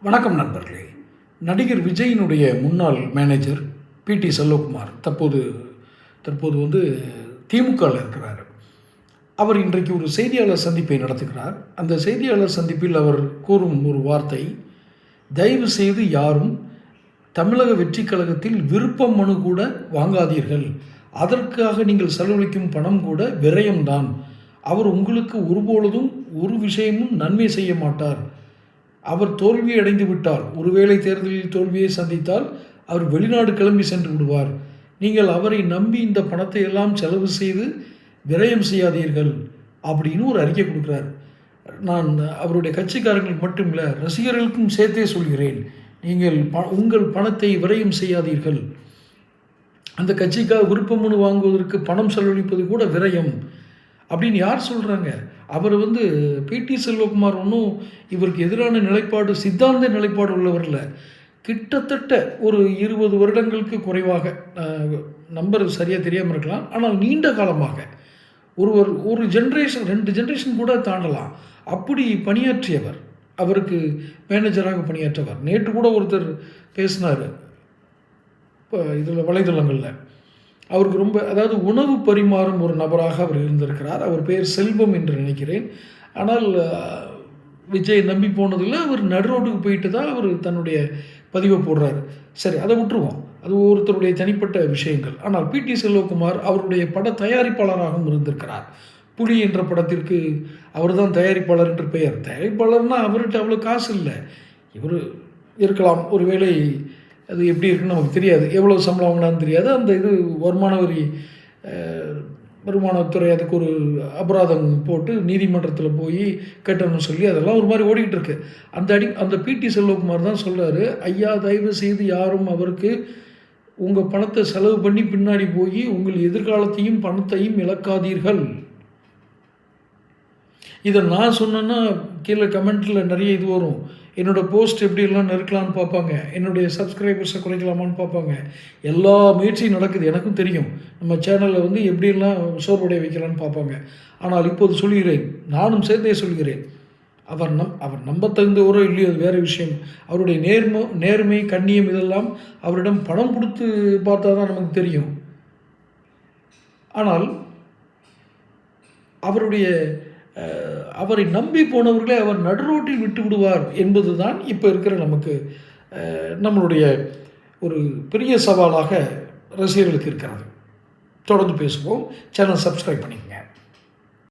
வணக்கம் நண்பர்களே. நடிகர் விஜயினுடைய முன்னாள் மேனேஜர் பிடி செல்வகுமார் தற்போது வந்து திமுகவில் இருக்கிறார். அவர் இன்றைக்கு ஒரு செய்தியாளர் சந்திப்பை நடத்துகிறார். அந்த செய்தியாளர் சந்திப்பில் அவர் கூறும் ஒரு வார்த்தை, தயவு செய்து யாரும் தமிழக வெற்றிக் கழகத்தில் விருப்ப மனு கூட வாங்காதீர்கள், அதற்காக நீங்கள் செலவழிக்கும் பணம் கூட விரயம்தான். அவர் உங்களுக்கு ஒருபொழுதும் ஒரு விஷயமும் நன்மை செய்ய மாட்டார். அவர் தோல்வி அடைந்து விட்டார், ஒருவேளை தேர்தலில் தோல்வியை சந்தித்தால் அவர் வெளிநாடு கிளம்பி சென்று விடுவார். நீங்கள் அவரை நம்பி இந்த பணத்தை எல்லாம் செலவு செய்து விரயம் செய்யாதீர்கள் அப்படின்னு ஒரு அறிக்கை கொடுக்குறார். நான் அவருடைய கட்சிக்காரங்களுக்கு மட்டும் இல்லை, ரசிகர்களுக்கும் சேர்த்தே சொல்கிறேன், நீங்கள் உங்கள் பணத்தை விரயம் செய்யாதீர்கள். அந்த கட்சிக்காக விருப்ப மனு வாங்குவதற்கு பணம் செலவழிப்பது கூட விரயம் அப்படின்னு யார் சொல்கிறாங்க? அவர் பிடி செல்வகுமார் ஒன்றும் இவருக்கு எதிரான நிலைப்பாடு, சித்தாந்த நிலைப்பாடு உள்ளவர் இல்லை. கிட்டத்தட்ட ஒரு 20 வருடங்களுக்கு குறைவாக, நம்பர் சரியாக தெரியாமல் இருக்கலாம், ஆனால் நீண்ட காலமாக ஒரு ஜென்ரேஷன் 2 ஜென்ரேஷன் கூட தாண்டலாம், அப்படி பணியாற்றியவர், அவருக்கு மேனேஜராக பணியாற்றவர். நேற்று கூட ஒருத்தர் பேசினார் இப்போ இதில் வலைதளங்களில். அவருக்கு அதாவது உணவு பரிமாறும் ஒரு நபராக அவர் இருந்திருக்கிறார். அவர் பெயர் செல்வம் என்று நினைக்கிறேன். ஆனால் விஜய் நம்பி போனதில் அவர் நடு ரோட்டுக்கு போயிட்டு தான் அவர் தன்னுடைய பதிவை போடுறாரு. சரி, அதை விட்டுருவோம், அது ஒருத்தருடைய தனிப்பட்ட விஷயங்கள். ஆனால் பிடி செல்வகுமார் அவருடைய பட தயாரிப்பாளராகவும் இருந்திருக்கிறார். புலி என்ற படத்திற்கு அவர் தான் தயாரிப்பாளர் என்று பெயர். தயாரிப்பாளர்னால் அவர்கிட்ட அவ்வளோ காசு இல்லை. இவர் இருக்கலாம், ஒருவேளை அது எப்படி இருக்குன்னு நமக்கு தெரியாது, எவ்வளோ சம்பளம் வாங்கினான்னு தெரியாது. அந்த வருமானத்துறை அதுக்கு ஒரு அபராதம் போட்டு நீதிமன்றத்தில் போய் கட்டணும்னு சொல்லி அதெல்லாம் ஒரு மாதிரி ஓடிக்கிட்டு இருக்கு. அந்த பிடி செல்வகுமார் தான் சொல்கிறாரு, ஐயா தயவு செய்து யாரும் அவருக்கு உங்கள் பணத்தை செலவு பண்ணி பின்னாடி போய் உங்கள் எதிர்காலத்தையும் பணத்தையும் இழக்காதீர்கள். இதை நான் சொன்னேன்னா கீழே கமெண்ட்டில் நிறைய இது வரும், என்னோடய போஸ்ட் எப்படியெல்லாம் நெருக்கலான்னு பார்ப்பாங்க, என்னுடைய சப்ஸ்கிரைபர்ஸை குறைக்கலாமான்னு பார்ப்பாங்க. எல்லா முயற்சியும் நடக்குது, எனக்கும் தெரியும். நம்ம சேனலில் எப்படியெல்லாம் சோர்வடைய வைக்கலான்னு பார்ப்பாங்க. ஆனால் இப்போது சொல்கிறேன், நானும் சேர்த்தே சொல்கிறேன், அவர் நம்ப தகுந்தவரோ இல்லையோ அது வேறு விஷயம். அவருடைய நேர்மை கண்ணியம் இதெல்லாம் அவரிடம் பணம் கொடுத்து பார்த்தா தான் நமக்கு தெரியும். ஆனால் அவரை நம்பி போனவர்களே அவர் நடுரோட்டில் விட்டு விடுவார் என்பது தான் இப்போ இருக்கிற நம்மளுடைய ஒரு பெரிய சவாலாக ரசிகர்களுக்கு இருக்கிறது. தொடர்ந்து பேசுவோம். சேனல் சப்ஸ்கிரைப் பண்ணி